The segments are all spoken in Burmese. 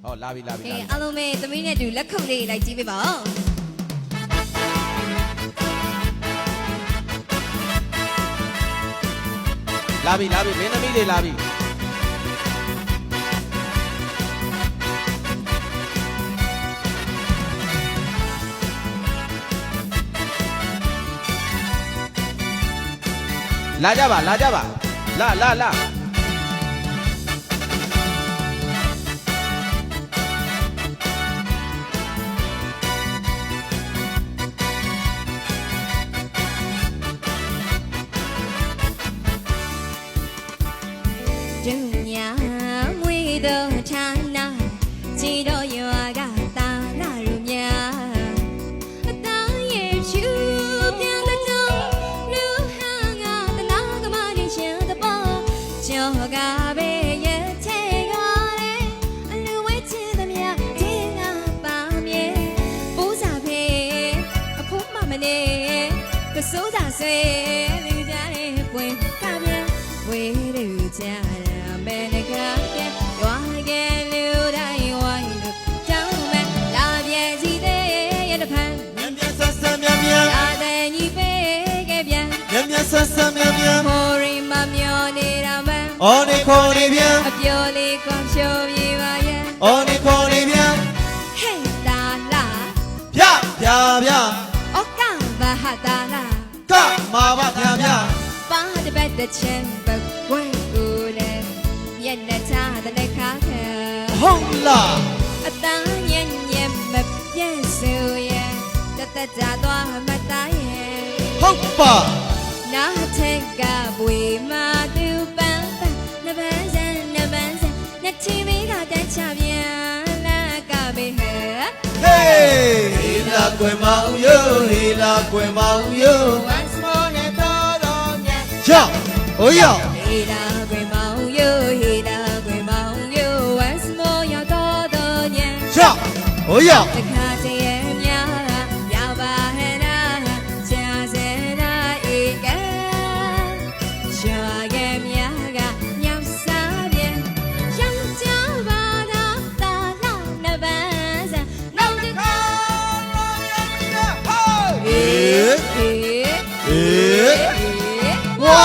ဟောလာပြီလာပြီလာပြီ အားလုံးပဲသမီးနဲ့တူလက်ခုပ်လေးလိုက်ကြည့်ပေးပါဦးလာပြီလာပြီမင်းသမီးတွေလာပြီလာကြပါလာကြပါလာလာလာဒုညာမွေတော်ဌာနကြည်တော်ရွာကတာနာရူများအသားရဲ့ချူပြန်တဲ့လူဟာငါတနာကမရင်ရှင်တပေါ်ကျော်ကပဲရဲ့ချေရတယ်အလူဝဲချစ်သမျှတင်းငါပါမြဲပူးစာဖေးအဖို့မမနေကစိုးသာဆွေလူကြတဲ့ပွင့်ကပြန်ဝေးလူကြမဲနကပြန်ရွာကလူတိုင်းဝိုင်းလို့ကြောင်းမဲလာပြည့်စီတဲ့ရဲ့တဖန်မြန်မြန်ဆဆမြန်မြန်လာတဲ့ညီပေးခဲ့ပြန်မြန်မြန်ဆဆမြန်မြန်မော်ရီမမျောနေတာမန်းအော်နေခေါ်နေပြန်အပြိုလေးကွန်ဖြိုးပြေပါရဲ့အော်နေခေါ်နေပြန် ဟဲ့တာလာ ဗျဗျဗျအော်ကဘာဟာတာလာ ကမာဘဗျဗျပါတဲ့ဘက်တဲ့ချင်းဘက်ဝဲကိုလေမျက်နှာချတဲ့လက်ခါခဲ ဟုတ်လား အတန်းညံ့ညံ့မပြည့်စုံရဲ့တသက်ကြသွားမှတ်သားရဲ့ဟုတ်ပါနားထက်ကဘွေမာသူပန်းပန်းနပန်းစံနပန်းစံနှစ်ချီမီကတက်ချပြန်လာကပဲဟဲ့ ဟေးဟီလာကွယ်မောင်ယိုဟီလာကွယ်မောင်ယို once more နဲ့တော်မြတ်ချောဟိုယော ဟေးလာကွယ်မောင်ယိုဟေးလာကွယ်မောင်ယို once more ရောက်တော်ညံချောဟိုယောတခါတည်းရဲ့များရောက်ပါဟဲ့နာချာစေနာဧကရွာရဲ့များကညောင်စားပြန်ရောင်ကြပါတော့တာလာနပန်းစံနောက်တစ်ခါဟေး ဟေး ဟေးဝါ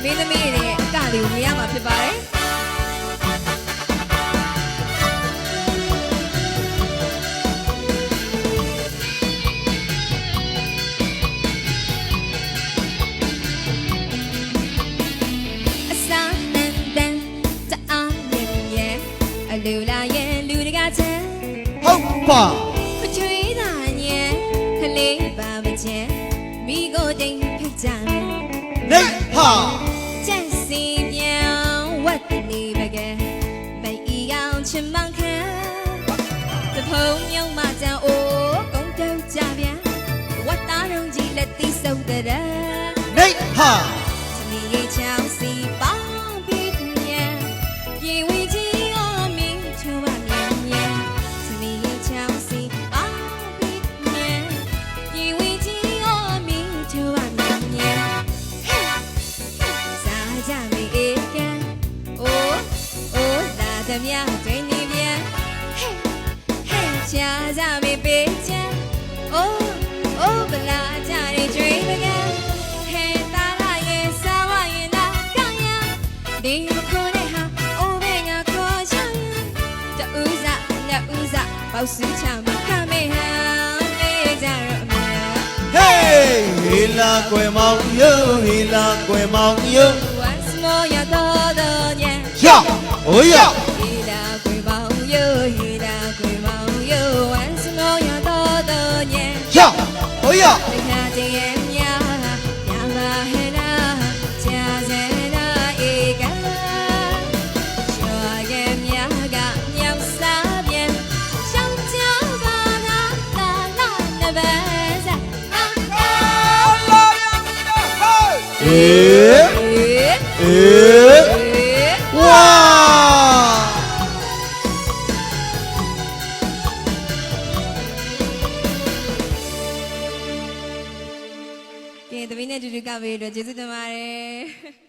မင်းသမီးရဲ့အကလေးကိုမြင်ရမှာဖြစ်ပါတယ်အစာနန်တန်တအားမြင်ရဲ့အလူလာရဲ့လူတကားချမ်း ဟုတ်ပါ ခချွေးသာညံခလေးပါမချမ်းမိကိုတိမ်ဖိတ်ကြမယ် နေဟာ ကျန်စီပြောင်းဝတ်နေပကဲမိတ်ဤအောင်ချင်မခံတဖုံညုံမကြံအိုးကုန်းတုံးကြပြန်ဝတ်သားလုံးကြီးလက်သီးစုပ်တဲ့ နေဟာ သမီးရဲ့ချောင်းစီပေါင်းပြီးညံပြေဝီကြီးအော်မင်းချူပါညံညံသမီးရဲ့ချောင်းစီပေါင်းပြီးညံပြေဝီကြီးအော်မင်းချူပါညံညံစားကြမေးအေးကန်အိုးအိုးလာသမျှတွင်နေပြန်ဟဲ့ဟဲ့ချာကြမေးပေးချမ်းအိုးအိုးဗလာကြတဲ့ကျွေးပကံဟဲ့တာလာရဲ့စားဝရင်သာကောင်းရဒီခုနဲ့ဟာအိုးပဲငါခေါ်ချင်တူးစားနဲ့ဦးစားပေါက်စချမခမေဟန်နေကြရအမေဟေးဟီလာကွယ်မောင်ယိုဟီလာကွယ်မောင်ယို once more ရတော့ညံ ချောဟိုယော ဟီလာခွေမောင်ယိုဟီလာခွေမောင်ယို once more ရတော့ညံ ချောဟိုယော တခါတည်းရဲ့များညပါဟဲ့နာချာစေနာဧကရွာရဲ့များကညောင်စားပြန်ရှောင်းကြပါတော့တာလာနပန်းစံအေးအေး ရှင်သမီးနဲ့တူတူကပေးလို့ကျေးဇူးတင်ပါတယ်